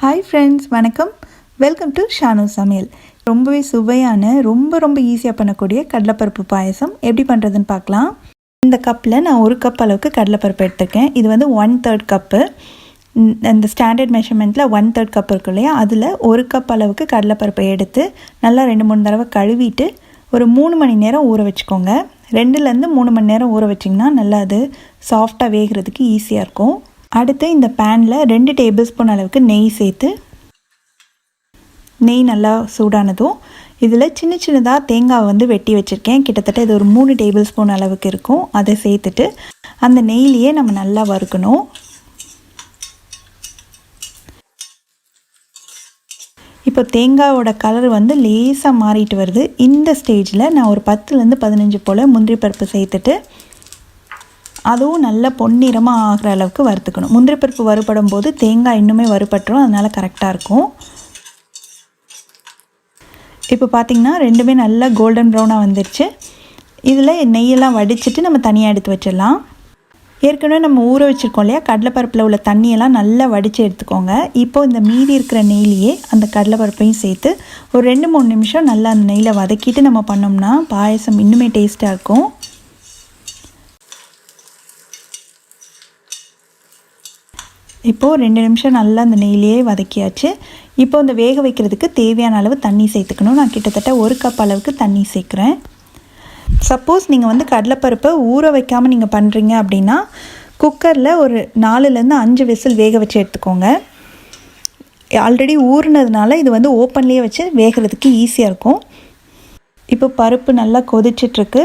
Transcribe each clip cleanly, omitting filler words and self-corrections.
Hi friends, வணக்கம். Welcome to Shanu சமையல். ரொம்பவே சுவையான ரொம்ப ஈஸியாக பண்ணக்கூடிய கடலைப்பருப்பு பாயசம் எப்படி பண்ணுறதுன்னு பார்க்கலாம். இந்த கப்பில் நான் 1 கப் அளவுக்கு கடலைப்பருப்பு எடுத்துருக்கேன். இது வந்து 1/3 கப்பு. இந்த ஸ்டாண்டர்ட் மெஷர்மெண்ட்டில் 1/3 கப் இருக்கு இல்லையா, அதில் 1 கப் அளவுக்கு கடலைப்பருப்பை எடுத்து நல்லா 2-3 தடவை கழுவிட்டு ஒரு 3 மணி நேரம் ஊற வச்சுக்கோங்க. 2லேருந்து 3 மணி நேரம் ஊற வச்சிங்கன்னா நல்லா அது சாஃப்டாக வேகிறதுக்கு ஈஸியாக இருக்கும். அடுத்து இந்த பேனில் 2 டேபிள் ஸ்பூன் அளவுக்கு நெய் சேர்த்து, நெய் நல்லா சூடானதும் இதில் சின்னதாக தேங்காய் வந்து வெட்டி வச்சுருக்கேன். கிட்டத்தட்ட இது ஒரு 3 டேபிள் ஸ்பூன் அளவுக்கு இருக்கும். அதை சேர்த்துட்டு அந்த நெய்லேயே நம்ம நல்லா வறுக்கணும். இப்போ தேங்காயோட கலர் வந்து லேசாக மாறிட்டு வருது. இந்த ஸ்டேஜில் நான் ஒரு 10லேருந்து 15 போல் முந்திரி பருப்பு சேர்த்துட்டு அதுவும் நல்ல பொன்னிறமாக ஆகிற அளவுக்கு வறுத்துக்கணும். முந்திரி பருப்பு வறுபடும் போது தேங்காய் இன்னுமே வறுபட்டுரும், அதனால் கரெக்டாக இருக்கும். இப்போ பார்த்திங்கன்னா ரெண்டுமே நல்லா கோல்டன் ப்ரௌனாக வந்துடுச்சு. இதில் நெய்யெல்லாம் வடிச்சிட்டு நம்ம தனியாக எடுத்து வச்சிடலாம். ஏற்கனவே நம்ம ஊற வச்சுருக்கோம் இல்லையா, கடலைப்பருப்பில் உள்ள தண்ணியெல்லாம் நல்லா வடித்து எடுத்துக்கோங்க. இப்போது இந்த மீதி இருக்கிற நெய்லேயே அந்த கடலைப்பருப்பையும் சேர்த்து ஒரு 2-3 நிமிஷம் நல்லா அந்த நெய்யில் வதக்கிட்டு நம்ம பண்ணோம்னா பாயசம் இன்னுமே டேஸ்ட்டாக இருக்கும். இப்போது 2 நிமிஷம் நல்லா அந்த நெய்லேயே வதக்கியாச்சு. இப்போ இந்த வேக வைக்கிறதுக்கு தேவையான அளவு தண்ணி சேர்த்துக்கணும். நான் கிட்டத்தட்ட 1 கப் அளவுக்கு தண்ணி சேர்க்குறேன். சப்போஸ் நீங்கள் வந்து கடலைப்பருப்பை ஊற வைக்காமல் நீங்கள் பண்ணுறீங்க அப்படின்னா குக்கரில் ஒரு 4லேருந்து 5 விசில் வேக வச்சு எடுத்துக்கோங்க. ஆல்ரெடி ஊறினதுனால இது வந்து ஓப்பன்லேயே வச்சு வேகிறதுக்கு ஈஸியாக இருக்கும். இப்போ பருப்பு நல்லா கொதிச்சிட்ருக்கு.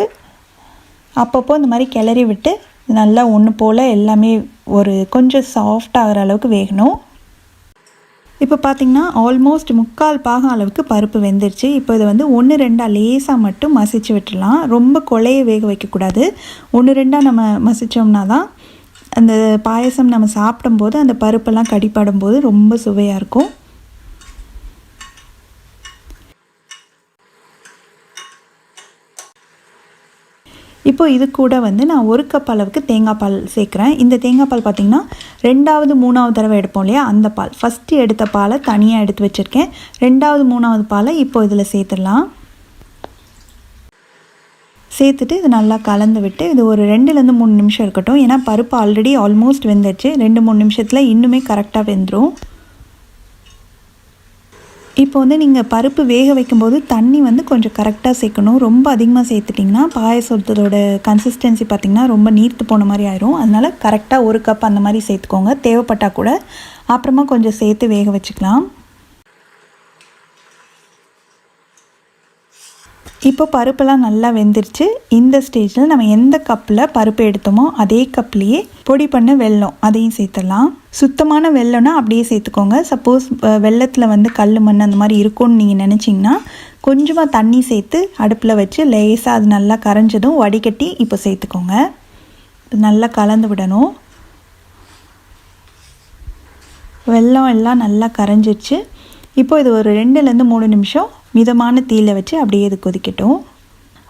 அப்பப்போ இந்த மாதிரி கிளறி விட்டு நல்லா ஒன்று போல் எல்லாமே ஒரு கொஞ்சம் சாஃப்டாகிற அளவுக்கு வேகணும். இப்போ பார்த்திங்கன்னா ஆல்மோஸ்ட் 3/4 பாகம் அளவுக்கு பருப்பு வெந்துருச்சு. இப்போ இதை வந்து 1-2 லேசாக மட்டும் மசிச்சு விட்டுடலாம். ரொம்ப கொலையை வேக வைக்கக்கூடாது. 1-2 நம்ம மசித்தோம்னா தான் அந்த பாயசம் நம்ம சாப்பிடும்போது அந்த பருப்பெல்லாம் கடிப்படும் போது ரொம்ப சுவையாக இருக்கும். இப்போ இது கூட வந்து நான் 1 கப் அளவுக்கு தேங்காய் பால் சேர்க்குறேன். இந்த தேங்காய் பால் பார்த்திங்கன்னா 2வது 3வது தடவை எடுப்போம் இல்லையா, அந்த பால். ஃபஸ்ட்டு எடுத்த பாலை தனியாக எடுத்து வச்சுருக்கேன். 2வது 3வது பாலை இப்போ இதில் சேர்த்துடலாம். சேர்த்துட்டு இது நல்லா கலந்து விட்டு இது ஒரு 2லேருந்து 3 நிமிஷம் இருக்கட்டும். ஏன்னா பருப்பு ஆல்ரெடி ஆல்மோஸ்ட் வெந்துடுச்சு. 2-3 நிமிஷத்தில் இன்னுமே கரெக்டாக வெந்துடும். இப்போ வந்து நீங்கள் பருப்பு வேக வைக்கும்போது தண்ணி வந்து கொஞ்சம் கரெக்டாக சேர்க்கணும். ரொம்ப அதிகமாக சேர்த்துட்டிங்கன்னா பாயசத்தோட கன்சிஸ்டன்சி பார்த்திங்கன்னா ரொம்ப நீர்த்து போன மாதிரி ஆயிரும். அதனால் கரெக்டாக 1 கப் அந்த மாதிரி சேர்த்துக்கோங்க. தேவைப்பட்டால் கூட அப்புறமா கொஞ்சம் சேர்த்து வேக வச்சுக்கலாம். இப்போ பருப்பெல்லாம் நல்லா வெந்துருச்சு. இந்த ஸ்டேஜில் நம்ம எந்த கப்பில் பருப்பு எடுத்தோமோ அதே கப்லேயே பொடி பண்ண வெல்லம் அதையும் சேர்த்துடலாம். சுத்தமான வெல்லம்னா அப்படியே சேர்த்துக்கோங்க. சப்போஸ் வெல்லத்தில் வந்து கல் மண் அந்த மாதிரி இருக்கும்னு நீங்கள் நினச்சிங்கன்னா கொஞ்சமாக தண்ணி சேர்த்து அடுப்பில் வச்சு லேசாக அது நல்லா கரைஞ்சதும் வடிகட்டி இப்போ சேர்த்துக்கோங்க. நல்லா கலந்து விடணும். வெல்லம் எல்லாம் நல்லா கரைஞ்சிருச்சு. இப்போ இது ஒரு 2லேருந்து 3 நிமிஷம் மிதமான தீயில் வச்சு அப்படியே இது கொதிக்கட்டும்.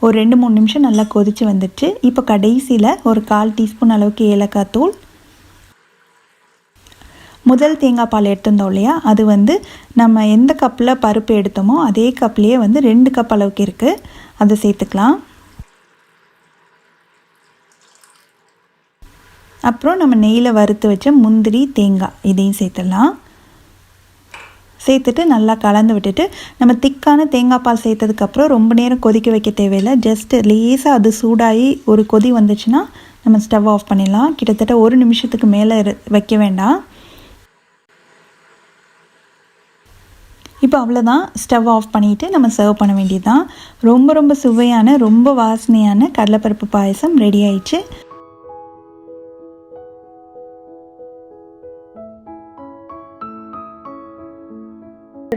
ஒரு 2-3 நிமிஷம் நல்லா கொதித்து வந்துடுச்சு. இப்போ கடைசியில் ஒரு 1/4 டீஸ்பூன் அளவுக்கு ஏலக்காய் தூள், முதல் தேங்காய் பால் எடுத்திருந்தோம் இல்லையா, அது வந்து நம்ம எந்த கப்பில் பருப்பு எடுத்தோமோ அதே கப்லேயே வந்து 2 கப் அளவுக்கு இருக்குது, அதை சேர்த்துக்கலாம். அப்புறம் நம்ம நெய்யில் வறுத்து வச்ச முந்திரி தேங்காய் இதையும் சேர்த்துடலாம். சேர்த்துட்டு நல்லா கலந்து விட்டுட்டு நம்ம திக்கான தேங்காய் பால் சேர்த்ததுக்கப்புறம் ரொம்ப நேரம் கொதிக்க வைக்க தேவையில்லை. ஜஸ்ட்டு லேசாக அது சூடாகி ஒரு கொதி வந்துச்சுன்னா நம்ம ஸ்டவ் ஆஃப் பண்ணிடலாம். கிட்டத்தட்ட 1 நிமிஷத்துக்கு மேலே வைக்க வேண்டாம். இப்போ அவ்வளோதான், ஸ்டவ் ஆஃப் பண்ணிவிட்டு நம்ம சர்வ் பண்ண வேண்டியது தான். ரொம்ப சுவையான ரொம்ப வாசனையான கடலைப்பருப்பு பாயசம் ரெடி ஆயிடுச்சு.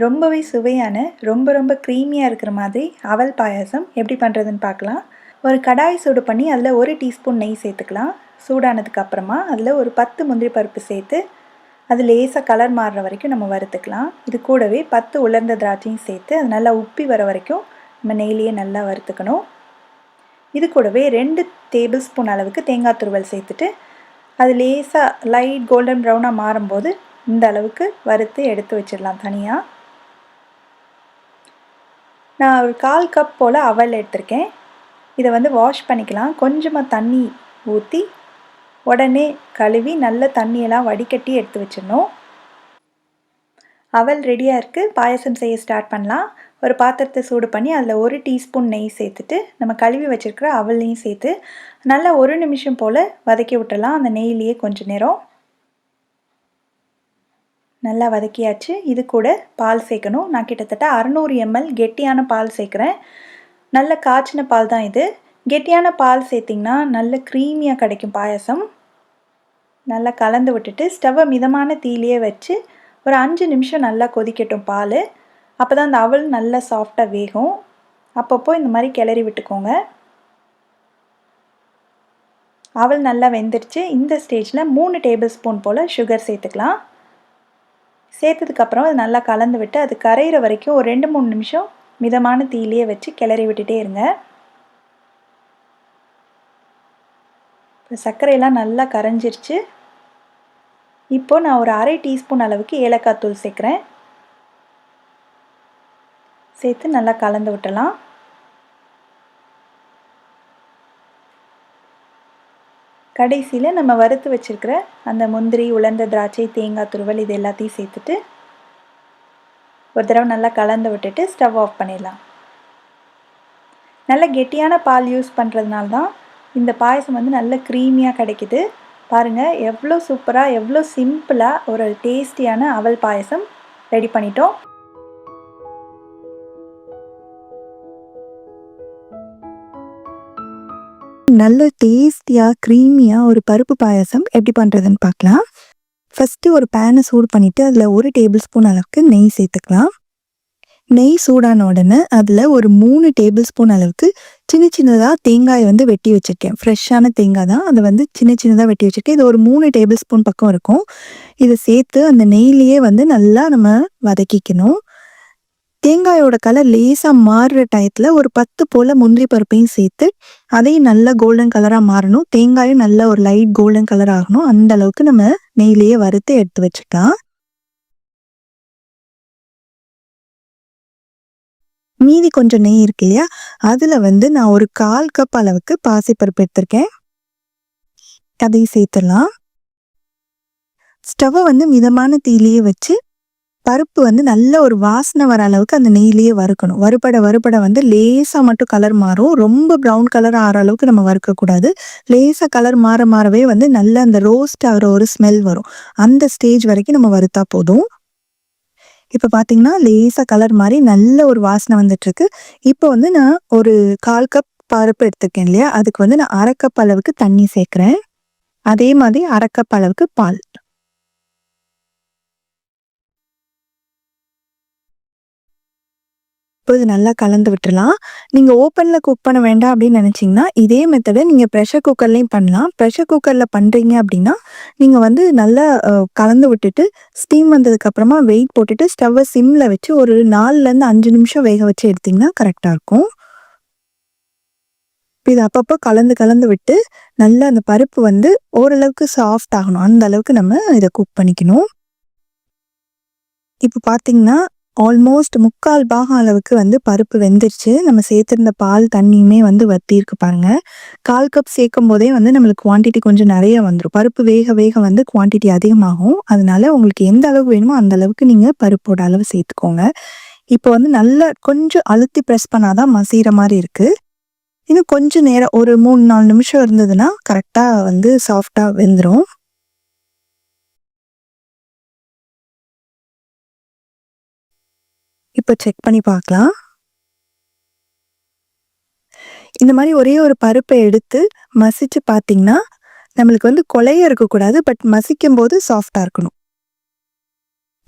ரொம்பவே சுவையான ரொம்ப க்ரீமியாக இருக்கிற மாதிரி அவல் பாயாசம் எப்படி பண்ணுறதுன்னு பார்க்கலாம். ஒரு கடாய் சூடு பண்ணி அதில் 1 டீஸ்பூன் நெய் சேர்த்துக்கலாம். சூடானதுக்கு அப்புறமா அதில் ஒரு 10 முந்திரி பருப்பு சேர்த்து அது லேசாக கலர் மாறுற வரைக்கும் நம்ம வறுத்துக்கலாம். இது கூடவே 10 உலர்ந்த திராட்சையும் சேர்த்து அது நல்லா உப்பி வர வரைக்கும் நம்ம நெய்லேயே நல்லா வறுத்துக்கணும். இது கூடவே 2 டேபிள் ஸ்பூன் அளவுக்கு தேங்காய் துருவல் சேர்த்துட்டு அது லேசாக லைட் கோல்டன் ப்ரௌனாக மாறும்போது இந்த அளவுக்கு வறுத்து எடுத்து வச்சிடலாம் தனியாக. நான் ஒரு 1/4 கப் போல் அவல் எடுத்திருக்கேன். இதை வந்து வாஷ் பண்ணிக்கலாம். கொஞ்சமாக தண்ணி ஊற்றி உடனே கழுவி நல்ல தண்ணியெல்லாம் வடிகட்டி எடுத்து வச்சிடணும். அவல் ரெடியாக இருக்குது. பாயசம் செய்ய ஸ்டார்ட் பண்ணலாம். ஒரு பாத்திரத்தை சூடு பண்ணி அதில் 1 டீஸ்பூன் நெய் சேர்த்துட்டு நம்ம கழுவி வச்சுருக்கிற அவலையும் சேர்த்து நல்லா 1 நிமிஷம் போல் வதக்கி விட்டுடலாம். அந்த நெய்லேயே கொஞ்சம் நேரம் நல்லா வதக்கியாச்சு. இது கூட பால் சேர்க்கணும். நான் கிட்டத்தட்ட 600 ml கெட்டியான பால் சேர்க்குறேன். நல்ல காய்ச்சின பால் தான் இது. கெட்டியான பால் சேர்த்திங்கன்னா நல்ல க்ரீமியாக கிடைக்கும் பாயசம். நல்லா கலந்து விட்டுட்டு ஸ்டவ்வை மிதமான தீயிலே வச்சு ஒரு 5 நிமிஷம் நல்லா கொதிக்கட்டும் பால். அப்போ தான் அந்த அவல் நல்லா சாஃப்டாக வேகும். அப்பப்போ இந்த மாதிரி கிளறி விட்டுக்கோங்க. அவல் நல்லா வெந்துடுச்சு. இந்த ஸ்டேஜில் 3 டேபிள் ஸ்பூன் போல் சுகர் சேர்த்துக்கலாம். சேர்த்ததுக்கப்புறம் அது நல்லா கலந்து விட்டு அது கரையிற வரைக்கும் ஒரு 2-3 நிமிஷம் மிதமான தீயிலே வச்சு கிளறி விட்டுட்டே இருங்க. இப்போ சர்க்கரையெல்லாம் நல்லா கரைஞ்சிருச்சு. இப்போ நான் ஒரு 1/2 டீஸ்பூன் அளவுக்கு ஏலக்காய் தூள் சேர்க்குறேன். சேர்த்து நல்லா கலந்து விட்டலாம். கடைசியில் நம்ம வறுத்து வச்சுருக்கிற அந்த முந்திரி, உலர்ந்த திராட்சை, தேங்காய் துருவல் இது எல்லாத்தையும் சேர்த்துட்டு ஒரு தடவை நல்லா கலந்து விட்டுட்டு ஸ்டவ் ஆஃப் பண்ணிடலாம். நல்ல கெட்டியான பால் யூஸ் பண்ணுறதுனால தான் இந்த பாயசம் வந்து நல்ல க்ரீமியாக கிடைக்குது. பாருங்கள் எவ்வளோ சூப்பராக, எவ்வளோ சிம்பிளாக ஒரு டேஸ்டியான அவல் பாயசம் ரெடி பண்ணிட்டோம். நல்ல டேஸ்டியாக க்ரீமியாக ஒரு பருப்பு பாயசம் எப்படி பண்ணுறதுன்னு பார்க்கலாம். ஃபஸ்ட்டு ஒரு பேனை சூடு பண்ணிவிட்டு அதில் 1 டேபிள் ஸ்பூன் அளவுக்கு நெய் சேர்த்துக்கலாம். நெய் சூடான உடனே அதில் ஒரு 3 டேபிள் ஸ்பூன் அளவுக்கு சின்ன சின்னதாக தேங்காயை வந்து வெட்டி வச்சுருக்கேன். ஃப்ரெஷ்ஷான தேங்காய் தான், அதை வந்து சின்ன சின்னதாக வெட்டி வச்சுருக்கேன். இது ஒரு 3 டேபிள் ஸ்பூன் பக்கம் இருக்கும். இதை சேர்த்து அந்த நெய்லேயே வந்து நல்லா நம்ம வதக்கிக்கணும். தேங்காயோட கலர் லேசாக மாறுற டயத்தில் ஒரு 10 போல் முந்திரி பருப்பையும் சேர்த்து அதையும் நல்லா கோல்டன் கலராக மாறணும். தேங்காயும் நல்ல ஒரு லைட் கோல்டன் கலர் ஆகணும். அந்த அளவுக்கு நம்ம நெய்லேயே வறுத்து எடுத்து வச்சுக்கலாம். மீதி கொஞ்சம் நெய் இருக்கு இல்லையா, அதில் வந்து நான் ஒரு 1/4 கப் அளவுக்கு பாசிப்பருப்பு எடுத்திருக்கேன். அதையும் சேர்த்துடலாம். ஸ்டவ்வை வந்து மிதமான தீயிலேயே வச்சு பருப்பு வந்து நல்ல ஒரு வாசனை வர அளவுக்கு அந்த நெய்லேயே வறுக்கணும். வறுபட வந்து லேசாக மட்டும் கலர் மாறும். ரொம்ப ப்ரௌன் கலர் ஆகிற அளவுக்கு நம்ம வறுக்கக்கூடாது. லேசாக கலர் மாறவே வந்து நல்ல அந்த ரோஸ்ட் ஆகிற ஒரு ஸ்மெல் வரும். அந்த ஸ்டேஜ் வரைக்கும் நம்ம வறுத்தா போதும். இப்போ பார்த்தீங்கன்னா லேசாக கலர் மாறி நல்ல ஒரு வாசனை வந்துட்டுருக்கு. இப்போ வந்து நான் ஒரு 1/4 கப் பருப்பு எடுத்துருக்கேன் இல்லையா, அதுக்கு வந்து நான் 1/2 கப் அளவுக்கு தண்ணி சேர்க்குறேன். அதே மாதிரி 1/2 கப் அளவுக்கு பால். இப்போ இது நல்லா கலந்து விட்டுறலாம். நீங்கள் ஓப்பனில் குக் பண்ண வேண்டாம் அப்படின்னு நினச்சிங்கன்னா இதே மெத்தடை நீங்கள் ப்ரெஷர் குக்கர்லேயும் பண்ணலாம். ப்ரெஷர் குக்கரில் பண்ணுறீங்க அப்படின்னா நீங்கள் வந்து நல்லா கலந்து விட்டுட்டு ஸ்டீம் வந்ததுக்கப்புறமா வெயிட் போட்டுட்டு ஸ்டவ்வை சிம்மில் வச்சு ஒரு 4லேருந்து 5 நிமிஷம் வேக வச்சு எடுத்திங்கன்னா கரெக்டாக இருக்கும். இது அப்பப்போ கலந்து விட்டு நல்லா அந்த பருப்பு வந்து ஓரளவுக்கு சாஃப்ட் ஆகணும். அந்த அளவுக்கு நம்ம இதை குக் பண்ணிக்கணும். இப்போ பார்த்தீங்கன்னா ஆல்மோஸ்ட் 3/4 பாகம் அளவுக்கு வந்து பருப்பு வெந்துருச்சு. நம்ம சேர்த்துருந்த பால் தண்ணியுமே வந்து வத்திருக்கு பாருங்க. 1/4 கப் சேர்க்கும் போதே வந்து நம்மளுக்கு குவான்டிட்டி கொஞ்சம் நிறைய வந்துடும். பருப்பு வேக வந்து குவான்டிட்டி அதிகமாகும். அதனால உங்களுக்கு எந்த அளவு வேணுமோ அந்த அளவுக்கு நீங்கள் பருப்போட அளவு சேர்த்துக்கோங்க. இப்போ வந்து நல்லா கொஞ்சம் அழுத்தி ப்ரெஸ் பண்ணாதான் மசிகிற மாதிரி இருக்கு. இன்னும் கொஞ்சம் நேரம் ஒரு 3-4 நிமிஷம் இருந்ததுன்னா கரெக்டாக வந்து சாஃப்டாக வெந்துடும். இப்போ செக் பண்ணி பார்க்கலாம். இந்த மாதிரி ஒரே ஒரு பருப்பை எடுத்து மசிச்சு பார்த்தீங்கன்னா நம்மளுக்கு வந்து கொலைய இருக்கக்கூடாது. பட் மசிக்கும் போது சாஃப்டாக இருக்கணும்.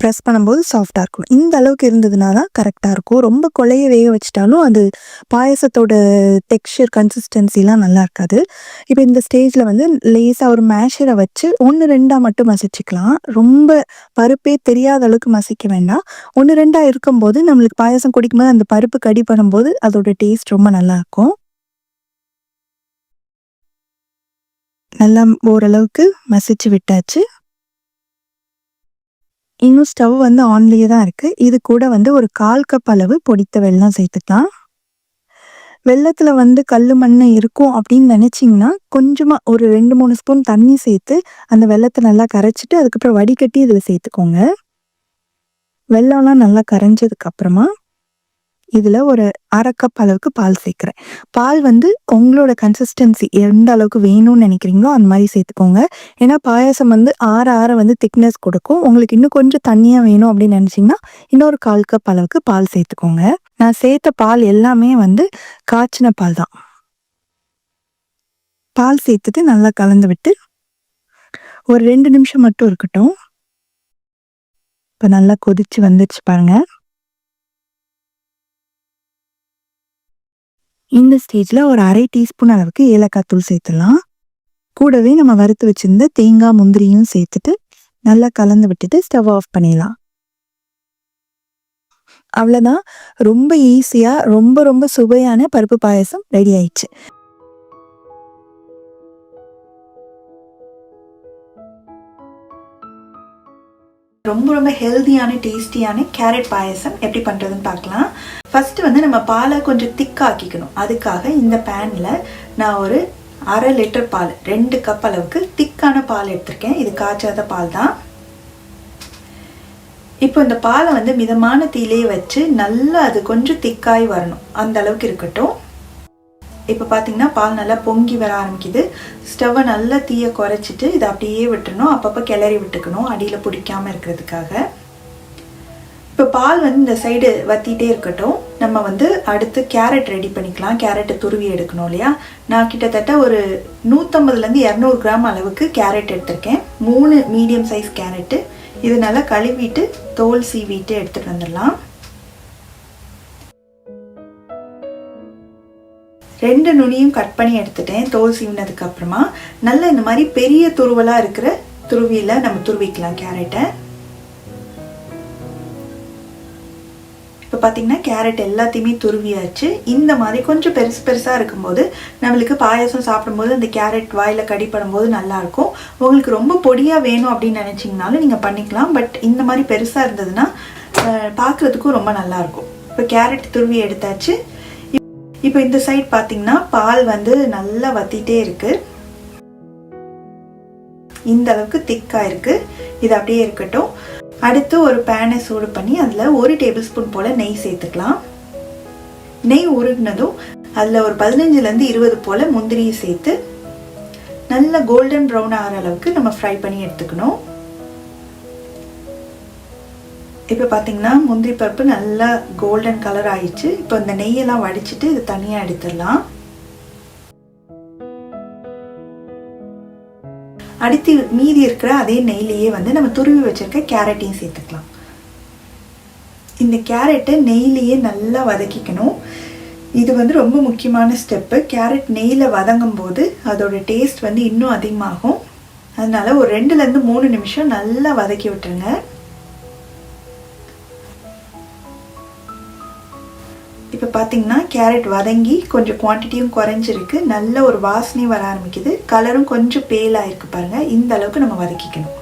ப்ரெஸ் பண்ணும்போது சாஃப்டாக இருக்கணும். இந்த அளவுக்கு இருந்ததுனா தான் கரெக்டாக இருக்கும். ரொம்ப கொலைய வேக வச்சுட்டாலும் அது பாயசத்தோட டெக்ஸ்சர் கன்சிஸ்டன்சிலாம் நல்லா இருக்காது. இப்போ இந்த ஸ்டேஜில் வந்து லேசாக ஒரு மேஷரை வச்சு 1-2 மட்டும் மசிச்சுக்கலாம். ரொம்ப பருப்பே தெரியாத அளவுக்கு மசிக்க வேண்டாம். 1-2 இருக்கும்போது நம்மளுக்கு பாயசம் குடிக்கும்போது அந்த பருப்பு கடி பண்ணும்போது அதோட டேஸ்ட் ரொம்ப நல்லாயிருக்கும். நல்லா ஓரளவுக்கு மசிச்சு விட்டாச்சு. இன்னும் ஸ்டவ் வந்து ஆன்லேயே தான் இருக்குது. இது கூட வந்து ஒரு 1/4 கப் அளவு பொடித்த வெல்லம் சேர்த்துக்கலாம். வெல்லத்தில் வந்து கல் மண் இருக்கும் அப்படின்னு நினச்சிங்கன்னா கொஞ்சமாக ஒரு 2-3 ஸ்பூன் தண்ணி சேர்த்து அந்த வெல்லத்தை நல்லா கரைச்சிட்டு அதுக்கப்புறம் வடிகட்டி இதில் சேர்த்துக்கோங்க. வெல்லம்லாம் நல்லா கரைஞ்சதுக்கப்புறமா இதில் ஒரு 1/2 கப் அளவுக்கு பால் சேர்க்குறேன். பால் வந்து உங்களோட கன்சிஸ்டன்சி எந்த அளவுக்கு வேணும்னு நினைக்கிறீங்களோ அந்த மாதிரி சேர்த்துக்கோங்க. ஏன்னா பாயாசம் வந்து ஆற ஆற வந்து திக்னஸ் கொடுக்கும். உங்களுக்கு இன்னும் கொஞ்சம் தண்ணியாக வேணும் அப்படின்னு நினச்சிங்கன்னா இன்னொரு 1/4 கப் அளவுக்கு பால் சேர்த்துக்கோங்க. நான் சேர்த்த பால் எல்லாமே வந்து காய்ச்சின பால் தான். பால் சேர்த்துட்டு நல்லா கலந்து விட்டு ஒரு 2 நிமிஷம் மட்டும் இருக்கட்டும். இப்போ நல்லா கொதிச்சு வந்துடுச்சு பாருங்கள். இந்த ஸ்டேஜில் ஒரு 1/2 டீஸ்பூன் அளவுக்கு ஏலக்காய் தூள் சேர்த்துடலாம். கூடவே நம்ம வறுத்து வச்சிருந்த தேங்காய் முந்திரியும் சேர்த்துட்டு நல்லா கலந்து விட்டுட்டு ஸ்டவ் ஆஃப் பண்ணிடலாம். அவ்வளோதான். ரொம்ப ஈஸியாக ரொம்ப ரொம்ப சுவையான பருப்பு பாயசம் ரெடி ஆயிடுச்சு. ரொம்ப ரொம்ப ஹெல்தியான டேஸ்டியான கேரட் பாயசம் எப்படி பண்ணுறதுன்னு பார்க்கலாம். ஃபஸ்ட்டு வந்து நம்ம பாலை கொஞ்சம் திக்காக்கிக்கணும். அதுக்காக இந்த பேனில் நான் ஒரு 1/2 லிட்டர் பால் 2 கப் அளவுக்கு திக்கான பால் எடுத்திருக்கேன். இது காய்ச்சாத பால் தான். இப்போ இந்த பாலை வந்து மிதமான தீயிலே வச்சு நல்லா அது கொஞ்சம் திக்காய் வரணும். அந்த அளவுக்கு இருக்கட்டும். இப்போ பார்த்தீங்கன்னா பால் நல்லா பொங்கி வர ஆரம்பிக்குது. ஸ்டவ்வை நல்லா தீயை குறைச்சிட்டு இதை அப்படியே விட்டுறணும். அப்பப்போ கிளறி விட்டுக்கணும் அடியில் பிடிக்காமல் இருக்கிறதுக்காக. இப்போ பால் வந்து இந்த சைடு வற்றிட்டே இருக்கட்டும். நம்ம வந்து அடுத்து கேரட் ரெடி பண்ணிக்கலாம். கேரட்டை துருவி எடுக்கணும் இல்லையா. நான் கிட்டத்தட்ட ஒரு 150-200 கிராம் அளவுக்கு கேரட் எடுத்திருக்கேன். 3 மீடியம் சைஸ் கேரட்டு. இது நல்லா கழுவிட்டு தோல் சீவிட்டு எடுத்துகிட்டு வந்துடலாம். 2 நுனியும் கட் பண்ணி எடுத்துட்டேன். தோல் சீவினதுக்கு அப்புறமா நல்லா இந்த மாதிரி பெரிய துருவலாக இருக்கிற துருவியில் நம்ம துருவிக்கலாம் கேரட்டை. இப்போ பார்த்தீங்கன்னா கேரட் எல்லாத்தையுமே துருவியாச்சு. இந்த மாதிரி கொஞ்சம் பெருசு பெருசாக இருக்கும்போது நம்மளுக்கு பாயசம் சாப்பிடும்போது அந்த கேரட் வாயில் கடிப்படும் போது நல்லாயிருக்கும். உங்களுக்கு ரொம்ப பொடியாக வேணும் அப்படின்னு நினச்சிங்கனாலும் நீங்கள் பண்ணிக்கலாம். பட் இந்த மாதிரி பெருசாக இருந்ததுன்னா பார்க்குறதுக்கும் ரொம்ப நல்லாயிருக்கும். இப்போ கேரட் துருவி எடுத்தாச்சு. இப்போ இந்த சைட் பார்த்தீங்கன்னா பால் வந்து நல்லா வத்திட்டே இருக்கு. இந்த அளவுக்கு திக்காக இருக்கு. இது அப்படியே இருக்கட்டும். அடுத்து ஒரு பேனை சூடு பண்ணி அதில் 1 டேபிள் ஸ்பூன் போல் நெய் சேர்த்துக்கலாம். நெய் உருகினதும் அதில் ஒரு 15-20 போல் முந்திரியை சேர்த்து நல்லா கோல்டன் ப்ரௌன் ஆகிற அளவுக்கு நம்ம ஃப்ரை பண்ணி எடுத்துக்கணும். இப்போ பார்த்தீங்கன்னா முந்திரி பருப்பு நல்லா கோல்டன் கலர் ஆயிடுச்சு. இப்போ இந்த நெய்யெல்லாம் வடிச்சிட்டு இது தனியாக எடுத்துடலாம். அடுத்து மீதி இருக்கிற அதே நெய்லேயே வந்து நம்ம துருவி வச்சிருக்க கேரட்டையும் சேர்த்துக்கலாம். இந்த கேரட்டை நெய்லேயே நல்லா வதக்கிக்கணும். இது வந்து ரொம்ப முக்கியமான ஸ்டெப்பு. கேரட் நெய்யில் வதங்கும் போது அதோட டேஸ்ட் வந்து இன்னும் அதிகமாகும். அதனால ஒரு 2-3 நிமிஷம் நல்லா வதக்கி விட்டுருங்க. இப்போ பார்த்தீங்கன்னா கேரட் வதங்கி கொஞ்சம் குவான்டிட்டியும் குறைஞ்சிருக்கு. நல்ல ஒரு வாசனையும் வர ஆரம்பிக்குது. கலரும் கொஞ்சம் பேலாக இருக்குது பாருங்கள். இந்த அளவுக்கு நம்ம வதக்கிக்கணும்.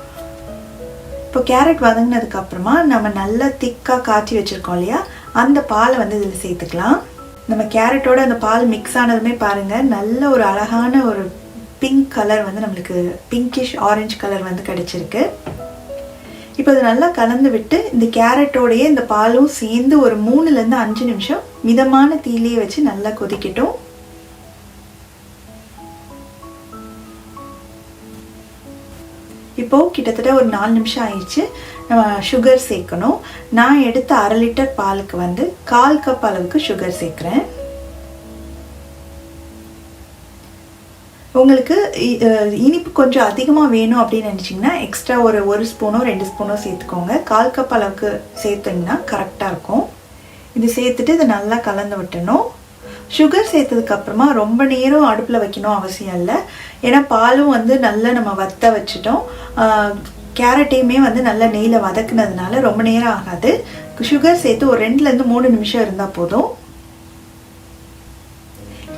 இப்போ கேரட் வதங்கினதுக்கு அப்புறமா நம்ம நல்லா திக்காக காய்ச்சி வச்சுருக்கோம் இல்லையா, அந்த பாலை வந்து இதில் சேர்த்துக்கலாம். நம்ம கேரட்டோட அந்த பால் மிக்ஸ் ஆனதுமே பாருங்கள் நல்ல ஒரு அழகான ஒரு பிங்க் கலர் வந்து நம்மளுக்கு பிங்கிஷ் ஆரஞ்சு கலர் வந்து கிடச்சிருக்கு. இப்போ அது நல்லா கலந்து விட்டு இந்த கேரட்டோடையே இந்த பாலும் சேர்ந்து ஒரு 3-5 நிமிஷம் மிதமான தீயிலே வச்சு நல்லா கொதிக்கட்டும். இப்போ கிட்டத்தட்ட ஒரு 4 நிமிஷம் ஆயிடுச்சு. நம்ம சுகர் சேர்க்கணும். நான் எடுத்த 1/2 லிட்டர் பாலுக்கு வந்து 1/4 கப் அளவுக்கு சுகர் சேர்க்குறேன். உங்களுக்கு இனிப்பு கொஞ்சம் அதிகமாக வேணும் அப்படின்னு நினச்சிங்கன்னா எக்ஸ்ட்ரா ஒரு 1 ஸ்பூனோ 2 ஸ்பூனோ சேர்த்துக்கோங்க. 1/4 கப் அளவுக்கு சேர்த்திங்கன்னா கரெக்டாக இருக்கும். இது சேர்த்துட்டு இதை நல்லா கலந்து விட்டணும். சுகர் சேர்த்ததுக்கப்புறமா ரொம்ப நேரம் அடுப்பில் வைக்கணும் அவசியம் இல்லை. ஏன்னா பாலும் வந்து நல்லா நம்ம வத்த வச்சுட்டோம். கேரட்டையுமே வந்து நல்லா நெய்யில் வதக்குனதுனால ரொம்ப நேரம் ஆகாது. சுகர் சேர்த்து ஒரு 2-3 நிமிஷம் இருந்தால் போதும்.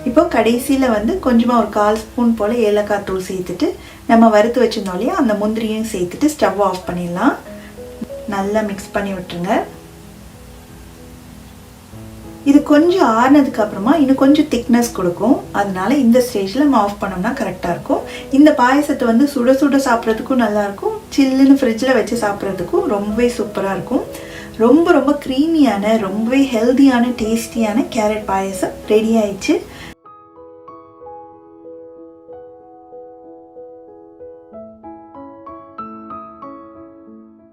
இப்போ கடைசியில் வந்து கொஞ்சமாக ஒரு 1/4 ஸ்பூன் போல் ஏலக்காய் தூள் சேர்த்துட்டு நம்ம வறுத்து வச்சுருந்தோம் இல்லையா அந்த முந்திரியும் சேர்த்துட்டு ஸ்டவ் ஆஃப் பண்ணிடலாம். நல்லா மிக்ஸ் பண்ணி விட்டுருங்க. இது கொஞ்சம் ஆறுனதுக்கு அப்புறமா இன்னும் கொஞ்சம் திக்னஸ் கொடுக்கும். அதனால இந்த ஸ்டேஜில் நம்ம ஆஃப் பண்ணோம்னா கரெக்டாக இருக்கும். இந்த பாயசத்தை வந்து சுட சுட சாப்பிட்றதுக்கும் நல்லாயிருக்கும், சில்லுன்னு ஃப்ரிட்ஜில் வச்சு சாப்பிட்றதுக்கும் ரொம்பவே சூப்பராக இருக்கும். ரொம்ப ரொம்ப க்ரீமியான, ரொம்பவே ஹெல்த்தியான, டேஸ்டியான கேரட் பாயசம் ரெடி ஆயிடுச்சு.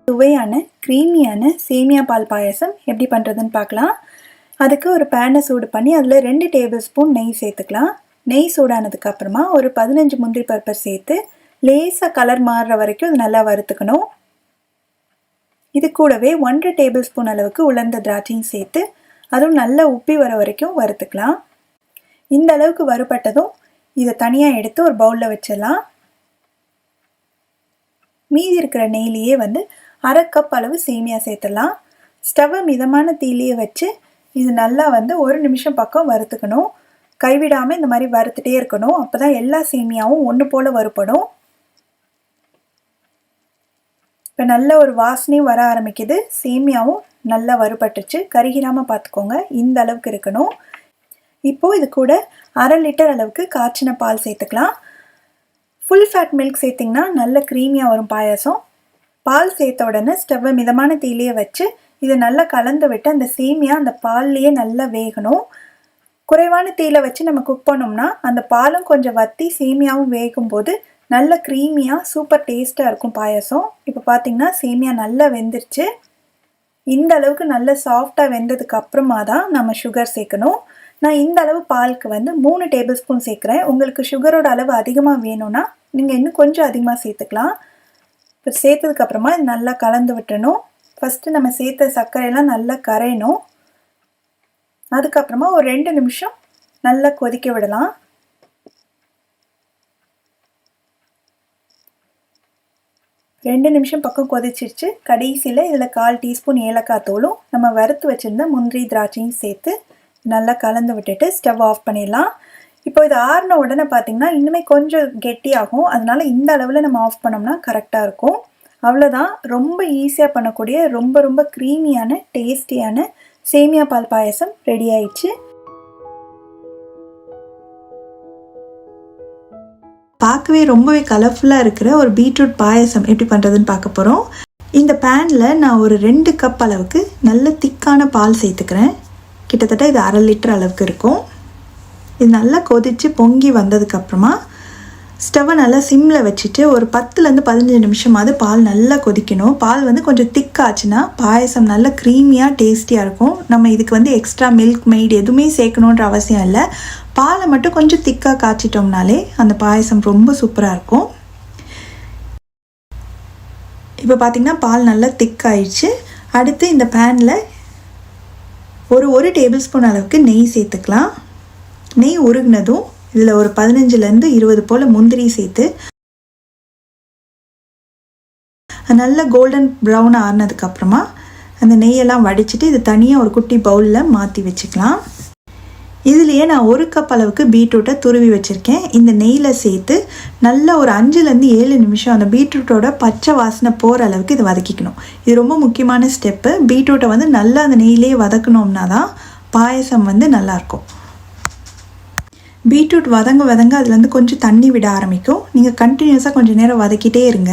சுவையான க்ரீமியான சேமியா பால் பாயசம் எப்படி பண்ணுறதுன்னு பார்க்கலாம். அதுக்கு ஒரு பேனை சூடு பண்ணி அதில் 2 டேபிள் ஸ்பூன் நெய் சேர்த்துக்கலாம். நெய் சூடானதுக்கு அப்புறமா ஒரு 15 முந்திரி பருப்பை சேர்த்து லேசாக கலர் மாறுற வரைக்கும் அது நல்லா வறுத்துக்கணும். இது கூடவே 1 டேபிள் ஸ்பூன் அளவுக்கு உலர்ந்த திராட்சையும் சேர்த்து அதுவும் நல்லா உப்பி வர வரைக்கும் வறுத்துக்கலாம். இந்த அளவுக்கு வறுபட்டதும் இதை தனியாக எடுத்து ஒரு பவுலில் வச்சிடலாம். மீதி இருக்கிற நெய்லேயே வந்து 1/2 கப் அளவு சேமியா சேர்த்துடலாம். ஸ்டவ்வை மிதமான தீயிலேயே வச்சு இது நல்லா வந்து 1 நிமிஷம் பக்கம் வறுத்துக்கணும். கைவிடாமல் இந்த மாதிரி வறுத்துட்டே இருக்கணும். அப்போ தான் எல்லா சேமியாவும் ஒன்று போல் வறுப்படும். இப்போ நல்ல ஒரு வாசனையும் வர ஆரம்பிக்குது. சேமியாவும் நல்லா வறுபட்டுச்சு. கருகிராமல் பார்த்துக்கோங்க. இந்த அளவுக்கு இருக்கணும். இப்போது இது கூட 1/2 லிட்டர் அளவுக்கு காய்ச்சின பால் சேர்த்துக்கலாம். ஃபுல் ஃபேட் மில்க் சேர்த்திங்கன்னா நல்ல க்ரீமியாக வரும் பாயாசம். பால் சேர்த்த உடனே ஸ்டவ்வை மிதமான தீயிலேயே வச்சு இதை நல்லா கலந்து விட்டு அந்த சேமியா அந்த பால்லையே நல்லா வேகணும். குறைவான தீயில வச்சு நம்ம குக் பண்ணோம்னா அந்த பாலும் கொஞ்சம் வற்றி சேமியாவும் வேகும்போது நல்ல க்ரீமியாக சூப்பர் டேஸ்ட்டாக இருக்கும் பாயாசம். இப்போ பார்த்திங்கன்னா சேமியா நல்லா வெந்துருச்சு. இந்த அளவுக்கு நல்ல சாஃப்டாக வெந்ததுக்கு அப்புறமா தான் நம்ம சுகர் சேர்க்கணும். நான் இந்த அளவு பாலுக்கு வந்து 3 டேபிள் ஸ்பூன் சேர்க்குறேன். உங்களுக்கு சுகரோட அளவு அதிகமாக வேணும்னா நீங்கள் இன்னும் கொஞ்சம் அதிகமாக சேர்த்துக்கலாம். இப்போ சேர்த்ததுக்கப்புறமா இது நல்லா கலந்து விட்டுறணும். ஃபஸ்ட்டு நம்ம சேர்த்த சர்க்கரையெல்லாம் நல்லா கரையணும். அதுக்கப்புறமா ஒரு 2 நிமிஷம் நல்லா கொதிக்க விடலாம். ரெண்டு நிமிஷம் பக்கம் கொதிச்சிருச்சு. கடைசியில் இதில் 1/4 டீஸ்பூன் ஏலக்காய் தூளும் நம்ம வறுத்து வச்சுருந்த முந்திரி திராட்சையும் சேர்த்து நல்லா கலந்து விட்டுட்டு ஸ்டவ் ஆஃப் பண்ணிடலாம். இப்போ இது ஆறின உடனே பார்த்திங்கன்னா இன்னுமே கொஞ்சம் கெட்டியாகும். அதனால இந்த அளவில் நம்ம ஆஃப் பண்ணோம்னா கரெக்டாக இருக்கும். அவ்வளோதான். ரொம்ப ஈஸியாக பண்ணக்கூடிய ரொம்ப ரொம்ப க்ரீமியான டேஸ்டியான சேமியா பால் பாயசம் ரெடி ஆயிடுச்சு. பார்க்கவே ரொம்பவே கலர்ஃபுல்லாக இருக்கிற ஒரு பீட்ரூட் பாயசம் எப்படி பண்ணுறதுன்னு பார்க்க போகிறோம். இந்த பேனில் நான் ஒரு 2 கப் அளவுக்கு நல்ல திக்கான பால் சேர்த்துக்கிறேன். கிட்டத்தட்ட இது 1/2 லிட்டர் அளவுக்கு இருக்கும். இது நல்லா கொதித்து பொங்கி வந்ததுக்கப்புறமா ஸ்டவ்வை நல்லா சிம்மில் வச்சுட்டு ஒரு 10லேருந்து 15 நிமிஷமாவது பால் நல்லா கொதிக்கணும். பால் வந்து கொஞ்சம் திக்காச்சுன்னா பாயசம் நல்லா க்ரீமியாக டேஸ்டியாக இருக்கும். நம்ம இதுக்கு வந்து எக்ஸ்ட்ரா மில்க் மெய்டு எதுவுமே சேர்க்கணுன்ற அவசியம் இல்லை. பாலை மட்டும் கொஞ்சம் திக்காக காய்ச்சிட்டோம்னாலே அந்த பாயசம் ரொம்ப சூப்பராக இருக்கும். இப்போ பார்த்திங்கன்னா பால் நல்லா திக்காயிடுச்சு. அடுத்து இந்த பேனில் ஒரு டேபிள் ஸ்பூன் அளவுக்கு நெய் சேர்த்துக்கலாம். நெய் உருகினதும் இதில் ஒரு 15லேருந்து 20 போல் முந்திரி சேர்த்து நல்லா கோல்டன் ப்ரௌன் ஆறினதுக்கப்புறமா அந்த நெய்யெல்லாம் வடிச்சிட்டு இது தனியாக ஒரு குட்டி பவுலில் மாற்றி வச்சுக்கலாம். இதுலேயே நான் 1 கப் அளவுக்கு பீட்ரூட்டை துருவி வச்சுருக்கேன். இந்த நெய்யில் சேர்த்து நல்லா ஒரு 5லேருந்து 7 நிமிஷம் அந்த பீட்ரூட்டோட பச்சை வாசனை போகிற அளவுக்கு இது வதக்கிக்கணும். இது ரொம்ப முக்கியமான ஸ்டெப்பு. பீட்ரூட்டை வந்து நல்லா அந்த நெய்யிலே வதக்கணும்னா தான் பாயசம் வந்து நல்லாயிருக்கும். பீட்ரூட் வதங்க அதுலேருந்து கொஞ்சம் தண்ணி விட ஆரம்பிக்கும். நீங்கள் கண்டினியூஸாக கொஞ்சம் நேரம் வதக்கிட்டே இருங்க.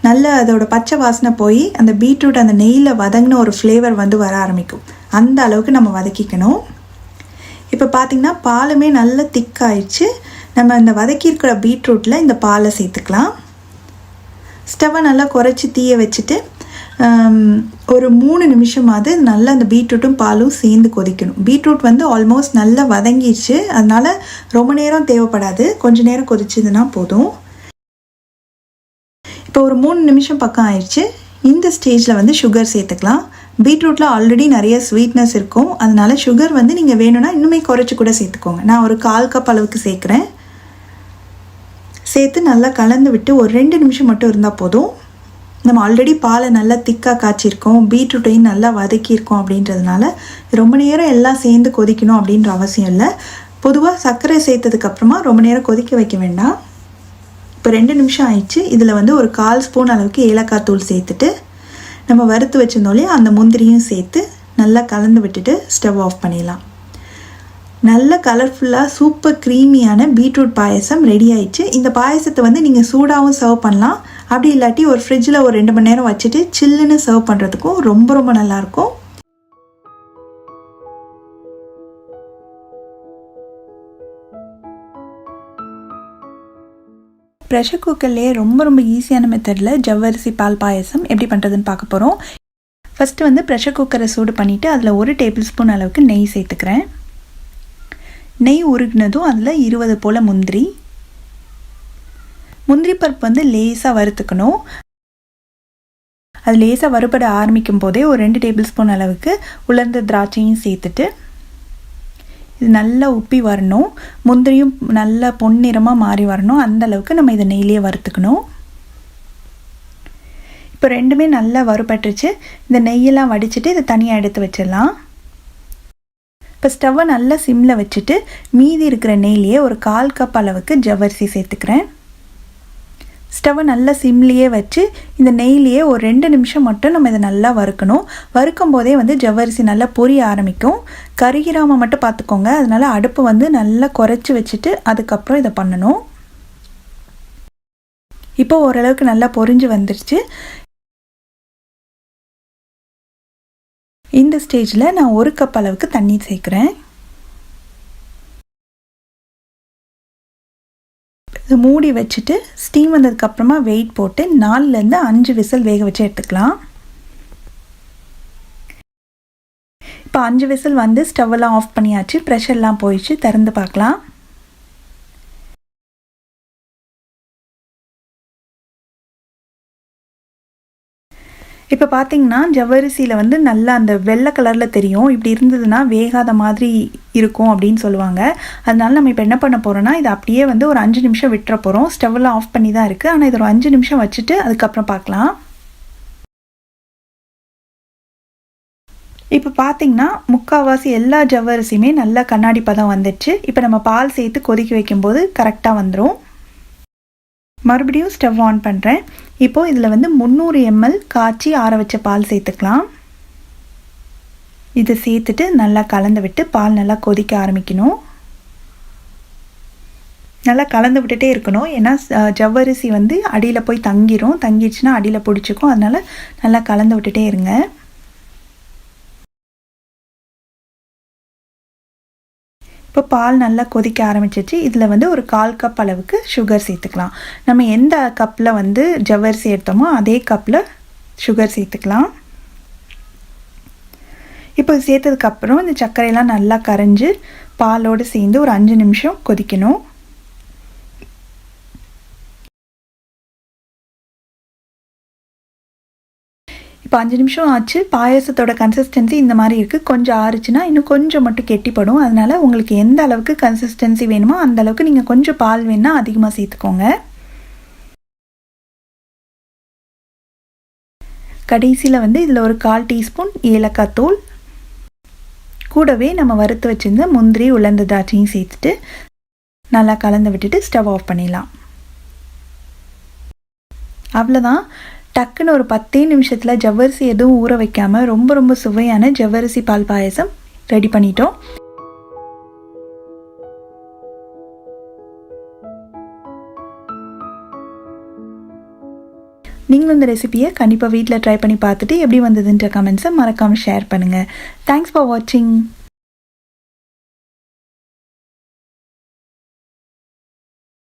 நல்லா அதோட பச்சை வாசனை போய் அந்த பீட்ரூட் அந்த நெய்யில் வதங்கின ஒரு ஃப்ளேவர் வந்து வர ஆரம்பிக்கும். அந்த அளவுக்கு நம்ம வதக்கிக்கணும். இப்போ பார்த்திங்கன்னா பாலுமே நல்லா திக்காயிடுச்சு. நம்ம இந்த வதக்கியிருக்கிற பீட்ரூட்டில் இந்த பாலை சேர்த்துக்கலாம். ஸ்டவ்வை நல்லா குறைச்சி தீய வச்சுட்டு ஒரு 3 நிமிஷமாவது நல்லா அந்த பீட்ரூட்டும் பாலும் சேர்ந்து கொதிக்கணும். பீட்ரூட் வந்து ஆல்மோஸ்ட் நல்லா வதங்கிடுச்சு. அதனால் ரொம்ப நேரம் தேவைப்படாது. கொஞ்சம் நேரம் கொதிச்சதுன்னா போதும். இப்போ ஒரு 3 நிமிஷம் பக்கம் ஆயிடுச்சு. இந்த ஸ்டேஜில் வந்து சுகர் சேர்த்துக்கலாம். பீட்ரூட்டில் ஆல்ரெடி நிறைய ஸ்வீட்னஸ் இருக்கும். அதனால் சுகர் வந்து நீங்கள் வேணும்னா இன்னுமே குறைச்சி கூட சேர்த்துக்கோங்க. நான் ஒரு 1/4 கப் அளவுக்கு சேர்க்குறேன். சேர்த்து நல்லா கலந்து விட்டு ஒரு 2 நிமிஷம் மட்டும் இருந்தால் போதும். நம்ம ஆல்ரெடி பாலை நல்லா திக்காக காய்ச்சிருக்கோம், பீட்ரூட்டையும் நல்லா வதக்கியிருக்கோம். அப்படின்றதுனால ரொம்ப நேரம் எல்லாம் சேர்ந்து கொதிக்கணும் அப்படின்ற அவசியம் இல்லை. பொதுவாக சர்க்கரை சேர்த்ததுக்கப்புறமா ரொம்ப நேரம் கொதிக்க வைக்க வேண்டாம். இப்போ 2 நிமிஷம் ஆயிடுச்சு. இதில் வந்து ஒரு 1/4 ஸ்பூன் அளவுக்கு ஏலக்காய் தூள் சேர்த்துட்டு நம்ம வறுத்து வச்சிருந்தோம் இல்லையா, அந்த முந்திரியும் சேர்த்து நல்லா கலந்து விட்டுட்டு ஸ்டவ் ஆஃப் பண்ணிடலாம். நல்ல கலர்ஃபுல்லாக சூப்பர் க்ரீமியான பீட்ரூட் பாயசம் ரெடி ஆயிடுச்சு. இந்த பாயசத்தை வந்து நீங்கள் சூடாகவும் சர்வ் பண்ணலாம், அப்படி இல்லாட்டி ஒரு ஃப்ரிட்ஜில் ஒரு 2 மணி நேரம் வச்சுட்டு சில்லுன்னு சர்வ் பண்ணுறதுக்கும் ரொம்ப ரொம்ப நல்லாயிருக்கும். ப்ரெஷர் குக்கர்லேயே ரொம்ப ரொம்ப ஈஸியான மெத்தடில் ஜவ்வரிசி பால் பாயசம் எப்படி பண்ணுறதுன்னு பார்க்க போகிறோம். ஃபஸ்ட்டு வந்து ப்ரெஷர் குக்கரை சூடு பண்ணிவிட்டு அதில் 1 டேபிள் ஸ்பூன் அளவுக்கு நெய் சேர்த்துக்கிறேன். நெய் உருகினதும் அதில் 20 போல் முந்திரி பருப்பு வந்து லேசாக வறுத்துக்கணும். அது லேசாக வறுபட ஆரம்பிக்கும் போதே ஒரு 2 டேபிள் ஸ்பூன் அளவுக்கு உலர்ந்த திராட்சையும் சேர்த்துட்டு இது நல்லா உப்பி வரணும். முந்திரியும் நல்லா பொன்னிறமாக மாறி வரணும். அந்த அளவுக்கு நம்ம இதை நெய்லேயே வறுத்துக்கணும். இப்போ ரெண்டுமே நல்லா வறுபட்டுருச்சு. இந்த நெய்யெல்லாம் வடிச்சிட்டு இதை தனியாக எடுத்து வச்சிடலாம். இப்போ ஸ்டவ்வை நல்லா சிம்மில் வச்சுட்டு மீதி இருக்கிற நெய்லேயே ஒரு 1/4 கப் அளவுக்கு ஜவ்வரிசி சேர்த்துக்கிறேன். ஸ்டவ்வை நல்லா சிம்லேயே வச்சு இந்த நெய்லேயே ஒரு 2 நிமிஷம் மட்டும் நம்ம இதை நல்லா வறுக்கணும். வறுக்கும் போதே வந்து ஜவ்வரிசி நல்லா பொரிய ஆரம்பிக்கும். கருகிராமல் மட்டும் பார்த்துக்கோங்க. அதனால் அடுப்பு வந்து நல்லா குறைச்சி வச்சுட்டு அதுக்கப்புறம் இதை பண்ணணும். இப்போ ஓரளவுக்கு நல்லா பொரிஞ்சு வந்துருச்சு. இந்த ஸ்டேஜில் நான் 1 கப் அளவுக்கு தண்ணி சேர்க்குறேன். இதை மூடி வச்சுட்டு ஸ்டீம் வந்ததுக்கப்புறமா வெயிட் போட்டு 4லேருந்து 5 விசில் வேக வச்சு எடுத்துக்கலாம். இப்போ 5 விசில் வந்து ஸ்டவ்வெல்லாம் ஆஃப் பண்ணியாச்சு. ப்ரெஷர்லாம் போயிடுச்சு. திறந்து பார்க்கலாம். இப்போ பார்த்தீங்கன்னா ஜவ்வரிசியில் வந்து நல்லா அந்த வெள்ளை கலரில் தெரியும். இப்படி இருந்ததுன்னா வேகாத மாதிரி இருக்கும் அப்படின்னு சொல்லுவாங்க. அதனால நம்ம இப்போ என்ன பண்ண போகிறோன்னா இதை அப்படியே வந்து ஒரு 5 நிமிஷம் விட்டுற போகிறோம். ஸ்டவ்வெல்லாம் ஆஃப் பண்ணி தான் இருக்குது. ஆனால் இது ஒரு 5 நிமிஷம் வச்சுட்டு அதுக்கப்புறம் பார்க்கலாம். இப்போ பார்த்தீங்கன்னா முக்கால்வாசி எல்லா ஜவ்வரிசியுமே நல்லா கண்ணாடி பதம் வந்துடுச்சு. இப்போ நம்ம பால் சேர்த்து கொதிக்க வைக்கும்போது கரெக்டாக வந்துடும். மறுபடியும் ஸ்டவ் ஆன் பண்ணுறேன். இப்போது இதில் வந்து 300 ml காய்ச்சி ஆற வச்ச பால் சேர்த்துக்கலாம். இதை சேர்த்துட்டு நல்லா கலந்து விட்டு பால் நல்லா கொதிக்க ஆரம்பிக்கணும். நல்லா கலந்து விட்டுட்டே இருக்கணும். ஏன்னா ஜவ்வரிசி வந்து அடியில் போய் தங்கிடுச்சுன்னா அடியில் பிடிச்சிக்கும். அதனால் நல்லா கலந்து விட்டுட்டே இருங்க. இப்போ பால் நல்லா கொதிக்க ஆரம்பிச்சிச்சு. இதில் வந்து ஒரு 1/4 கப் அளவுக்கு சுகர் சேர்த்துக்கலாம். நம்ம எந்த கப்பில் வந்து ஜவ்வரிசி எடுத்தோமோ அதே கப்பில் சுகர் சேர்த்துக்கலாம். இப்போ சேர்த்ததுக்கப்புறம் இந்த சர்க்கரையெல்லாம் நல்லா கரைஞ்சி பாலோடு சேர்ந்து ஒரு 5 நிமிஷம் கொதிக்கணும். இப்போ 5 நிமிஷம் ஆச்சு. பாயசத்தோட கன்சிஸ்டன்சி இந்த மாதிரி இருக்குது. கொஞ்சம் ஆறுச்சுன்னா இன்னும் கொஞ்சம் மட்டும் கெட்டிப்படும். அதனால் உங்களுக்கு எந்த அளவுக்கு கன்சிஸ்டன்சி வேணுமோ அந்த அளவுக்கு நீங்கள் கொஞ்சம் பால் வேணுன்னா அதிகமாக சேர்த்துக்கோங்க. கடைசியில் வந்து இதில் ஒரு 1/4 டீஸ்பூன் ஏலக்காய் தூள், கூடவே நம்ம வறுத்து வச்சுருந்த முந்திரி உலர்ந்த திராட்சையும் சேர்த்துட்டு நல்லா கலந்து விட்டுட்டு ஸ்டவ் ஆஃப் பண்ணிடலாம். அவ்வளோதான். டக்குன்னு ஒரு 10 நிமிஷத்தில் ஜவ்வரிசி எதுவும் ஊற வைக்காமல் ரொம்ப ரொம்ப சுவையான ஜவ்வரிசி பால் பாயசம் ரெடி பண்ணிட்டோம். நீங்களும் இந்த ரெசிபியை கண்டிப்பாக வீட்டில் ட்ரை பண்ணி பார்த்துட்டு எப்படி வந்ததுன்ற கமெண்ட்ஸை மறக்காமல் ஷேர் பண்ணுங்கள். தேங்க்ஸ் ஃபார் வாட்சிங்.